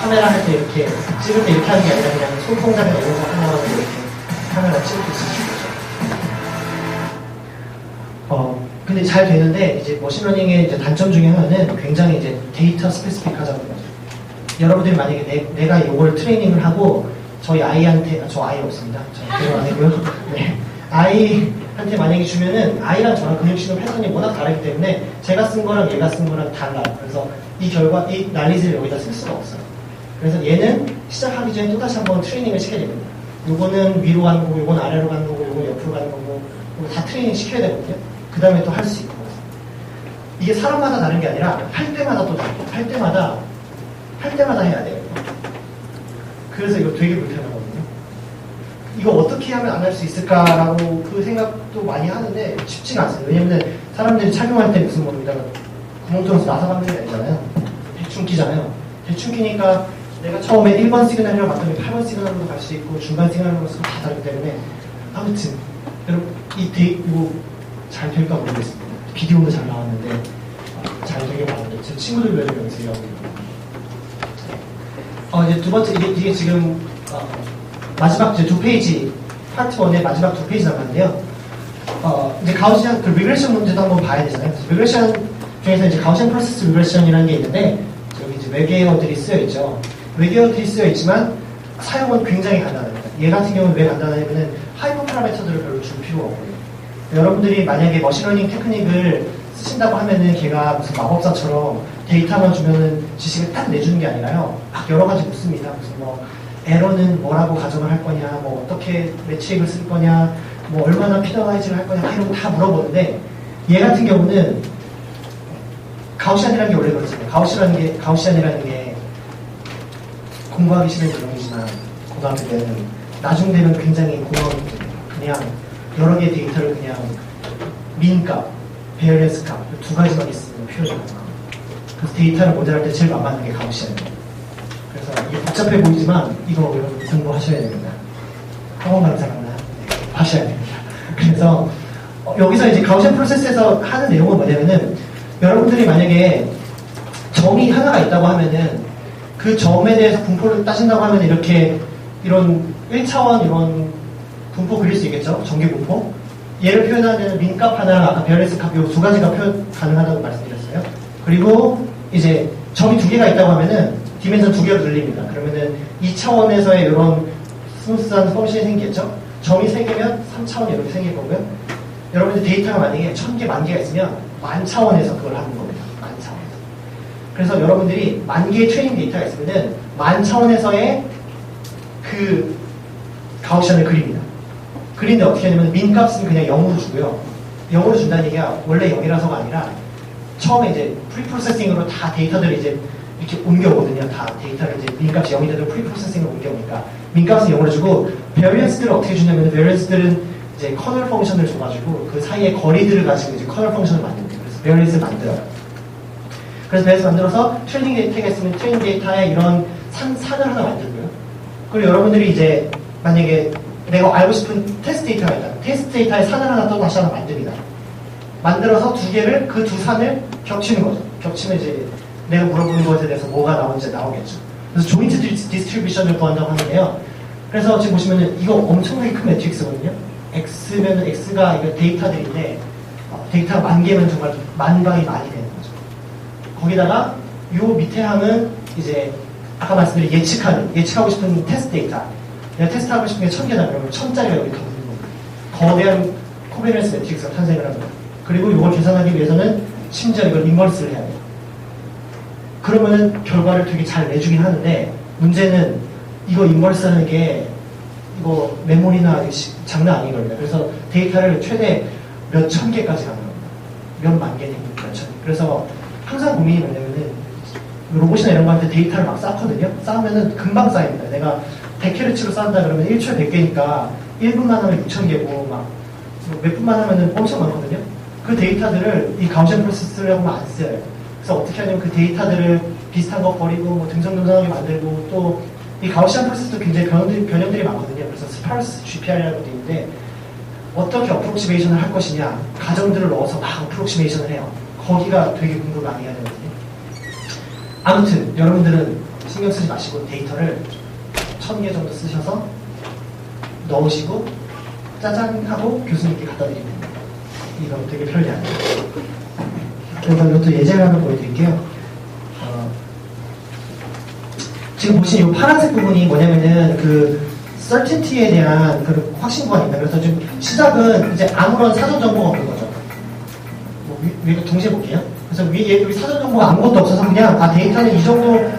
카메라 할 때 이렇게 찍을 때 이렇게 하는 게 아니라 그냥 손동작이나 이런 거 하나만 이렇게 카메라 찍을 수 있으시죠. 근데 잘 되는데 이제 머신러닝의 이제 단점 중에 하나는 굉장히 이제 데이터 스페시픽하다는 거죠. 여러분들이 만약에 내가 이걸 트레이닝을 하고 저희 아이한테 저 아이 없습니다. 저 그건 아니고요. 네. 아이한테 만약에 주면은 아이랑 저랑 근육신호 패턴이 워낙 다르기 때문에 제가 쓴 거랑 얘가 쓴 거랑 달라요. 그래서 이 난리지를 여기다 쓸 수가 없어요. 그래서 얘는 시작하기 전에 또다시 한번 트레이닝을 시켜야 됩니다. 요거는 위로 가는 거고, 요건 아래로 가는 거고, 요건 옆으로 가는 거고, 이거 다 트레이닝 시켜야 되거든요. 그 다음에 또 할 수 있고. 이게 사람마다 다른 게 아니라 할 때마다 또 다르고, 할 때마다 해야 돼요. 그래서 이거 되게 불편하거든요. 이거 어떻게 하면 안 할 수 있을까라고 그 생각도 많이 하는데 쉽지가 않습니다. 왜냐면 사람들이 착용할 때 무슨 뭐 여기다가 구멍 뚫어서 나사가는 게 아니잖아요. 대충 끼잖아요. 대충 끼니까 내가 처음에 1번 시그널이라고 봤더니 8번 시그널로 갈 수 있고 중간 시그널로 다 다르기 때문에 아무튼 여러분 이거 잘 될까 모르겠습니다. 비디오도 잘 나왔는데 잘 되게 많은데 제 친구들도 여기서 일하고 있고 이제 두 번째 이게 지금 마지막 이제 2페이지 파트 1의 마지막 2페이지 남았는데요. 이제 가우시안 그 리그레션 문제도 한번 봐야 되잖아요. 리그레션 중에서 이제 가우시안 프로세스 리그레션이라는 게 있는데 여기 이제 외계어들이 쓰여 있죠. 외계어들이 쓰여 있지만 사용은 굉장히 간단합니다. 얘 같은 경우는 왜 간단하냐면은 하이퍼 파라미터들을 별로 줄 필요가 없고요. 여러분들이 만약에 머신러닝 테크닉을 쓰신다고 하면은 걔가 무슨 마법사처럼 데이터만 주면은 지식을 딱 내주는 게 아니라요. 막 여러 가지 묻습니다. 무슨 뭐 에러는 뭐라고 가정을 할 거냐, 뭐 어떻게 매치액을 쓸 거냐, 뭐 얼마나 피너라이즈를 할 거냐 이런 거 다 물어보는데 얘 같은 경우는 가우시안이라는 게 원래 그렇잖아요. 가우시안이라는 게 공부하기 싫은 내용이지만 고등학교 때는 나중 되면 굉장히 고마운 그냥 여러 개의 데이터를 그냥 민값, 베어리언스 값 두 가지만 있으면 표현합니다. 그래서 데이터를 모델할 때 제일 만만한 게 가우시안이에요. 그래서 이게 복잡해 보이지만 이거 여러분 공부하셔야 됩니다. 학원 강사나 하셔야 됩니다. 그래서 여기서 이제 가우시안 프로세스에서 하는 내용은 뭐냐면은 여러분들이 만약에 점이 하나가 있다고 하면은 그 점에 대해서 분포를 따진다고 하면 이렇게 이런 1차원 이런 분포 그릴 수 있겠죠? 전개 분포. 얘를 표현하는 민값 하나랑 아까 베어리언스 값 이 두 가지가 표현 가능하다고 말씀드렸어요. 그리고 이제 점이 두 개가 있다고 하면은 디멘전 두 개로 늘립니다. 그러면은 2차원에서의 이런 스무스한 펑션이 생기겠죠? 점이 3개면 3차원 이렇게 생길 거고요. 여러분들 데이터가 만약에 1000개, 10,000개가 있으면 10,000차원에서 그걸 하는 겁니다. 10,000차원에서. 그래서 여러분들이 10,000개의 트레이닝 데이터가 있으면은 10,000차원에서의 그 가우시안을 그립니다. 그린데 어떻게 하냐면 민값은 그냥 0으로 주고요. 0으로 준다는 얘기가 원래 0이라서가 아니라 처음에 이제 프리프로세싱으로 다 데이터들을 이제 이렇게 옮겨오거든요. 다 데이터를 이제 민값이 0이 돼도 프리프로세싱으로 옮겨오니까 민값은 0으로 주고 베어리언스들을 어떻게 주냐면 베어리언스들은 이제 커널 펑션을 줘가지고 그 사이의 거리들을 가지고 이제 커널 펑션을 만듭니다. 그래서 베어리언스를 만들어요. 그래서 베어리언스 만들어서 트레이닝 데이터가 있으면 트레이닝 데이터에 이런 산을 하나 만들고요. 그리고 여러분들이 이제 만약에 내가 알고 싶은 테스트 데이터가 있다. 테스트 데이터에 산을 하나 또 다시 하나 만듭니다. 만들어서 두 개를 그 두 산을 겹치는 거죠. 겹치면 이제 내가 물어보는 것에 대해서 뭐가 나오는지 나오겠죠. 그래서 조인트 디스트리뷰션을 구한다고 하는데요. 그래서 지금 보시면은 이거 엄청나게 큰 매트릭스거든요. X면은 X가 이거 데이터들인데 데이터가 10,000개면 정말 만방이 많이 되는 거죠. 거기다가 요 밑에 항은 이제 아까 말씀드린 예측하고 싶은 테스트 데이터. 내가 테스트하고 싶은 게 1000개다 그러면 1000짜리가 여기 더 붙는 겁니다. 거대한 코베넌스 매트릭스가 탄생을 합니다. 그리고 이걸 계산하기 위해서는 심지어 이걸 인버스를 해야 돼요. 그러면은 결과를 되게 잘 내주긴 하는데 문제는 이거 인버스 하는 게 이거 메모리나 장난 아니거든요. 그래서 데이터를 최대 몇 천 개까지 가는 겁니다. 몇 만 개니 몇 천 개. 그래서 항상 고민이 뭐냐면은 로봇이나 이런 거 할 때 데이터를 막 쌓거든요. 쌓으면은 금방 쌓입니다. 내가 100Hz로 쌓는다 그러면 1초에 100개니까 1분만 하면 6,000개고 막 몇 분만 하면은 엄청 많거든요. 그 데이터들을 이 가우시안 프로세스를 하면 안 써요. 그래서 어떻게 하냐면 그 데이터들을 비슷한 거 버리고 뭐 등성등성하게 만들고 또 이 가우시안 프로세스도 굉장히 변형들이 많거든요. 그래서 스파르스 GPR이라는 것도 있는데 어떻게 어프록시메이션을 할 것이냐 가정들을 넣어서 막 어프록시메이션을 해요. 거기가 되게 공부를 많이 해야 되거든요. 아무튼 여러분들은 신경 쓰지 마시고 데이터를 1000개 정도 쓰셔서 넣으시고 짜잔 하고 교수님께 갖다 드리면 됩니다. 이거 되게 편리하네요. 그래서 이것도 예제를 하나 보여드릴게요. 지금 보신 이 파란색 부분이 뭐냐면은 그 certainty에 대한 그 확신 구간입니다. 그래서 지금 시작은 이제 아무런 사전 정보가 없는 거죠. 위에 동시에 볼게요. 그래서 위에 여기 사전 정보가 아무것도 없어서 그냥 데이터는 이 정도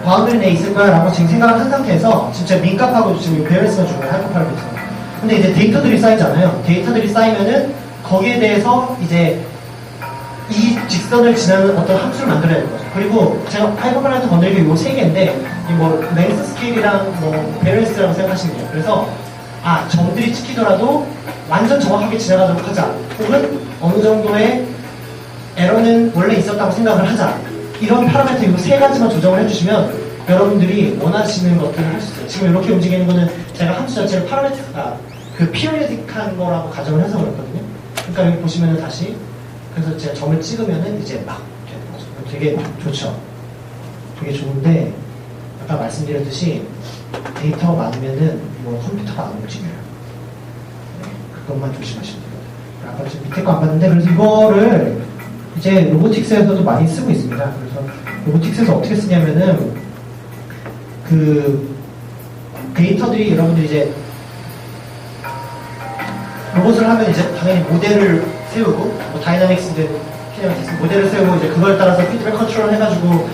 바운드리 내에 있을 거야 라고 지금 생각을 한 상태에서 진짜 민값하고 지금 베어리스가 중요한 하이퍼파라미터. 근데 이제 데이터들이 쌓이잖아요. 데이터들이 쌓이면은 거기에 대해서 이제 이 직선을 지나는 어떤 함수를 만들어야 되는 거죠. 그리고 제가 하이퍼파라미터 건드리기 요 세 개인데 뭐 랭스 스케일이랑 뭐 베어리스라고 생각하시면 돼요. 그래서 점들이 찍히더라도 완전 정확하게 지나가도록 하자. 혹은 어느 정도의 에러는 원래 있었다고 생각을 하자. 이런 파라미터 이 세 가지만 조정을 해주시면 여러분들이 원하시는 것들을 할 수 있어요. 지금 이렇게 움직이는 거는 제가 함수 자체를 파라미터가 그 피리어딕한 거라고 가정을 해서 그렇거든요. 그러니까 여기 보시면은 다시 그래서 제가 점을 찍으면은 이제 막 되는 거죠. 되게 좋죠. 되게 좋은데 아까 말씀드렸듯이 데이터가 많으면은 뭐 컴퓨터가 안 움직여요. 그것만 조심하시면 돼요. 아까 지금 밑에 거 안 봤는데 그래서 이거를 이제 로보틱스에서도 많이 쓰고 있습니다. 그래서 로보틱스에서 어떻게 쓰냐면은 그 데이터들이 여러분들이 이제 로봇을 하면 이제 당연히 모델을 세우고 뭐 다이나믹스든 키네마틱스 모델을 세우고 이제 그걸 따라서 피드백 컨트롤 해가지고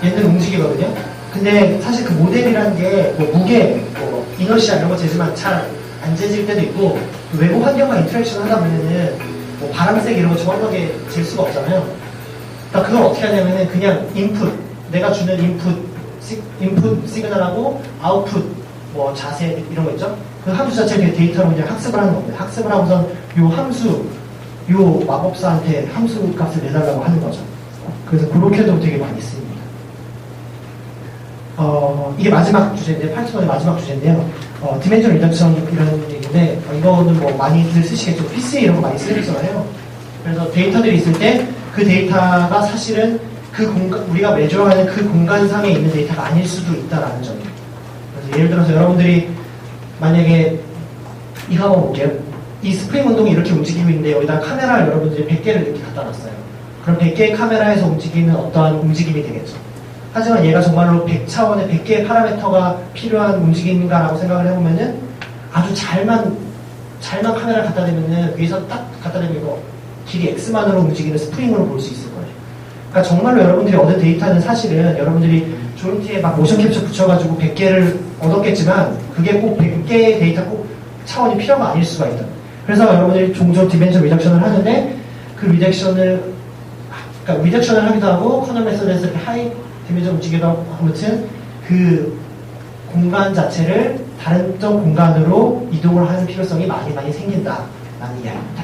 얘는 움직이거든요. 근데 사실 그 모델이라는 게 뭐 무게, 뭐 이너시아 이런 거 재지만 잘 안 재질 때도 있고 외부 환경과 인터랙션 하다 보면은 뭐 바람색 이런 거 정확하게 잴 수가 없잖아요. 그러니까 그걸 어떻게 하냐면은 그냥 인풋, 내가 주는 인풋 시그널하고 아웃풋, 뭐 자세 이런 거 있죠? 그 함수 자체를 데이터로 그냥 학습을 하는 겁니다. 학습을 하고선 요 함수, 요 마법사한테 함수 값을 내달라고 하는 거죠. 그래서 그렇게도 되게 많이 씁니다. 이게 마지막 주제인데, 파이썬의 마지막 주제인데요. 디멘전 리덕션이라는 얘기인데, 이거는 뭐 많이들 쓰시겠죠. PC에 이런 거 많이 쓰잖아요. 그래서 데이터들이 있을 때, 그 데이터가 사실은 그 공간, 우리가 매주하는 그 공간상에 있는 데이터가 아닐 수도 있다라는 점이에요. 그래서 예를 들어서 여러분들이 만약에 이거 한번 볼게요. 이 스프링 운동이 이렇게 움직이고 있는데, 여기다 카메라를 여러분들이 100개를 이렇게 갖다 놨어요. 그럼 100개의 카메라에서 움직이는 어떠한 움직임이 되겠죠. 하지만 얘가 정말로 100차원의 100개의 파라미터가 필요한 움직임인가라고 생각을 해보면은 아주 잘만 카메라를 갖다 대면은 위에서 딱 갖다 대면 이거 길이 X만으로 움직이는 스프링으로 볼 수 있을 거예요. 그러니까 정말로 여러분들이 얻은 데이터는 사실은 여러분들이 조인트에 막 모션 캡처 붙여가지고 100개를 얻었겠지만 그게 꼭 100개의 데이터 꼭 차원이 필요가 아닐 수가 있다. 그래서 여러분들이 종종 디멘션 리덕션을 하는데 그 리덕션을 하기도 하고 커널 메서드에서 이렇게 하이 디멘션 움직이기도 하고 아무튼 그 공간 자체를 다른 쪽 공간으로 이동을 하는 필요성이 많이 생긴다라는 이야기입니다.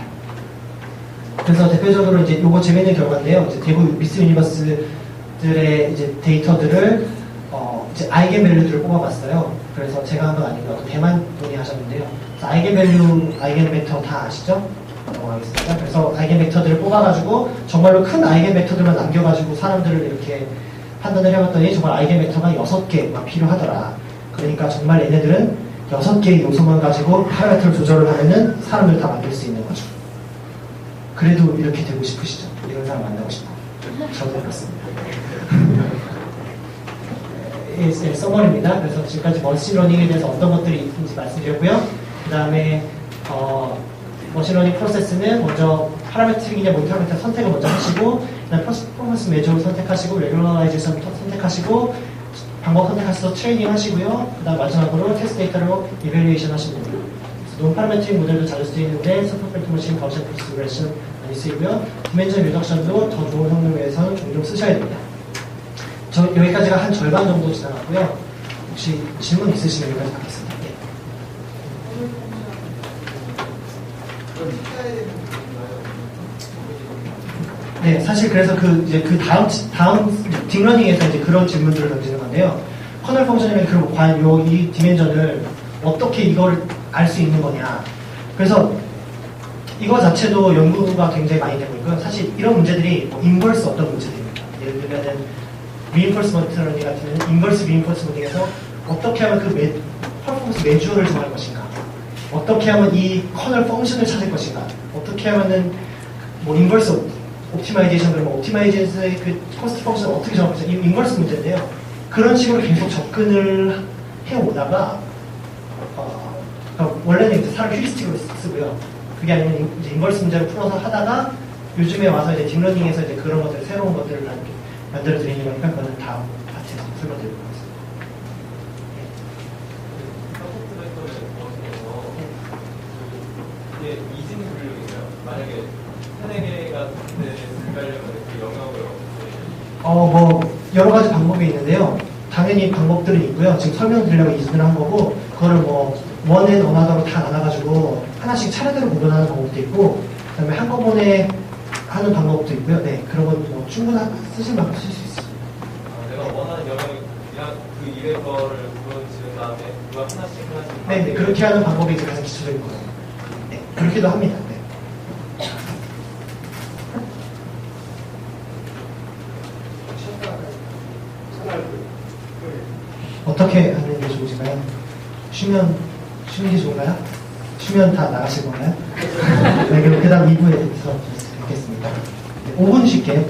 그래서 대표적으로 이제 요거 재미있는 결과인데요. 이제 대부 미스 유니버스들의 이제 데이터들을 이제 아이겐밸류들을 뽑아봤어요. 그래서 제가 한 건 아니고 대만 분이 하셨는데요. 아이겐밸류, 아이겐벡터 다 아시죠? 넘어가겠습니다. 그래서 아이겐벡터들을 뽑아가지고 정말로 큰 아이겐벡터들만 남겨가지고 사람들을 이렇게 판단을 해봤더니 정말 아이겐벡터가 6개만 필요하더라. 그러니까 정말 얘네들은 6개의 요소만 가지고 파라미터를 조절을 하면은 사람들 다 만들 수 있는 거죠. 그래도 이렇게 되고 싶으시죠? 이런 사람 만나고 싶어. 저도 그렇습니다. 서머리입니다. 그래서 지금까지 머신러닝에 대해서 어떤 것들이 있는지 말씀드렸고요. 그 다음에 머신러닝 프로세스는 먼저 파라메트릭이냐 몬타메터 선택을 먼저 하시고 그 다음에 퍼포먼스 메저를 선택하시고 레귤러라이제이션 선택하시고 방법 선택하셔서 트레이닝 하시고요. 그 다음 마지막으로 테스트 데이터로 이밸리에이션 하시면 됩니다. 논 파라메트릭 모델도 자주 쓰이는데 서퍼 팩터 머신, 가우시안 크로스 리그레션, 많이 쓰이고요. 디멘전 리덕션도 더 좋은 성능을 위해서는 종종 쓰셔야 됩니다. 여기까지가 한 절반 정도 지나갔고요. 혹시 질문 있으시면 여기까지 가겠습니다. 네, 사실 그래서 그 다음 딥러닝에서 이제 그런 질문들을 던지는 건데요. 커널 펑션이면 과연 이 디멘전을 어떻게 이걸 알 수 있는 거냐. 그래서 이거 자체도 연구가 굉장히 많이 되고 있고요. 사실 이런 문제들이 인버스 어떤 문제들입니다. 예를 들면은 리인포스먼트 러닝 같은 경우는 인버스 리인포스먼트에서 어떻게 하면 그 퍼포먼스 메주어를 정할 것인가. 어떻게 하면 이 커널 펑션을 찾을 것인가. 어떻게 하면은 뭐 인버스 옵티마이제이션, 그러면 옵티마이제이션의 그 코스트 펑션을 어떻게 정할 것인가. 이 인버스 문제인데요. 그런 식으로 계속 접근을 해오다가 그러니까 원래는 이제 사람 휴리스틱으로 쓰고요. 그게 아니면 이제 인버스 문제를 풀어서 하다가 요즘에 와서 이제 딥러닝에서 이제 그런 것들, 새로운 것들을 만들어 드리는 거니까 그거는 다음 파트에서 설명드리도록 하겠습니다. 이게 이진 분류인가요? 만약에 세네 개가 분류하려면 그 영역을 뭐 여러 가지 방법이 있는데요. 당연히 방법들은 있고요. 지금 설명드리려고 이진을 한 거고, 그거를 뭐 원앤 어나더로 다 나눠가지고 하나씩 차례대로 구분하는 방법도 있고, 그다음에 한꺼번에 하는 방법도 있고요. 네, 그런 건 뭐 충분히 쓰실 만큼 쓰실 수 있어요. 내가 원하는 영역이랑 그 이외 거를 구분 지은 다음에 그거 하나씩 네, 그렇게 하는 방법이 이제 가장 기초적인 거예요. 네, 그렇게도 합니다. 네. 어떻게 하는 게 좋으신가요? 쉬는 게 좋은가요? 쉬면 다 나가실 건가요? 네, 그럼 그 다음 2부에서 뵙겠습니다. 5분 쉴게요.